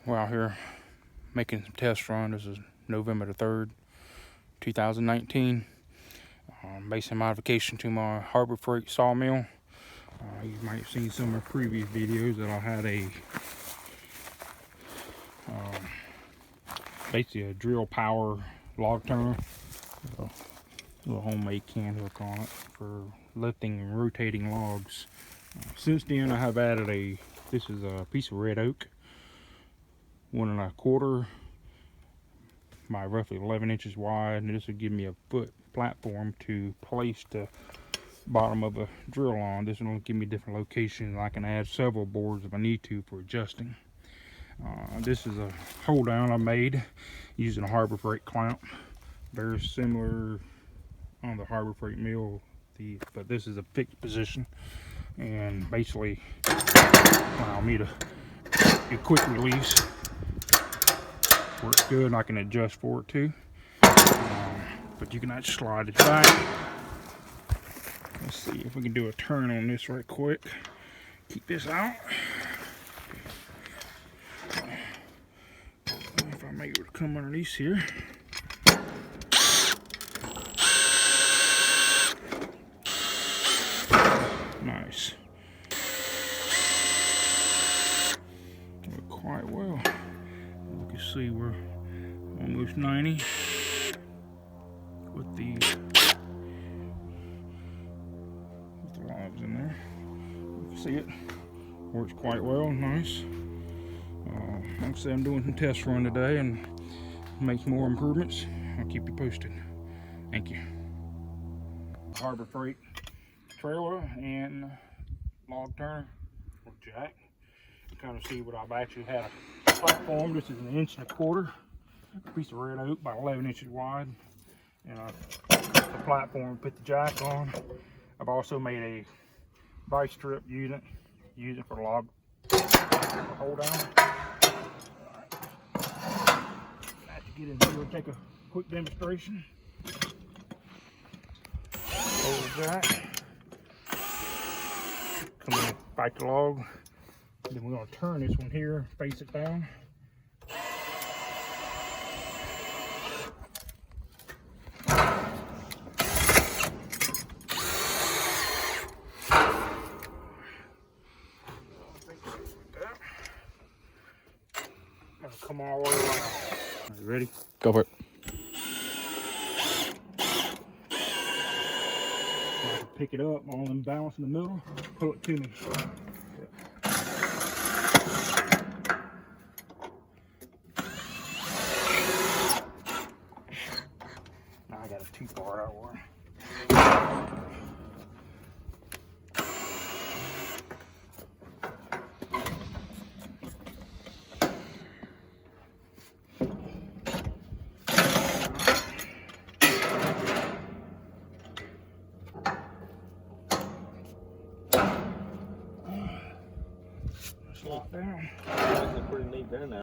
We're out here making some test run. This is November the 3rd, 2019. Making modification to my Harbor Freight Sawmill. You might have seen some of my previous videos that I had a basically a drill power log turner, a little homemade can hook on it for lifting and rotating logs. Since then I have added this is a piece of red oak, 1 1/4 by roughly 11 inches wide, and this will give me a foot platform to place the bottom of a drill on. This will give me different locations. I can add several boards if I need to for adjusting. This is a hold down I made using a Harbor Freight clamp, very similar on the Harbor Freight mill, but this is a fixed position and basically allow me to do quick release. Works good, and I can adjust for it too. But you can actually slide it back. Let's see if we can do a turn on this right quick. Keep this out. If I make it come underneath here. Nice. Worked quite well. You can see we're almost 90 with the logs in there. You can see it works quite well. Nice. Like I said, I'm doing some test run today and make more improvements. I'll keep you posted. Thank you. Harbor Freight trailer and log turner or jack. You kind of see what I've actually had a platform. This is 1 1/4 inch, a piece of red oak by 11 inches wide, and the platform to put the jack on. I've also made a vice strip unit, use it for log hold down. I have to get in here and take a quick demonstration. Hold the jack. Come in, bite the log. Then we're going to turn this one here, face it down. Come all the way around. Are you ready? Go for it. Pick it up, all them balance in the middle, pull it to me. Now I got it too far out where. Lock down. That's pretty neat there now.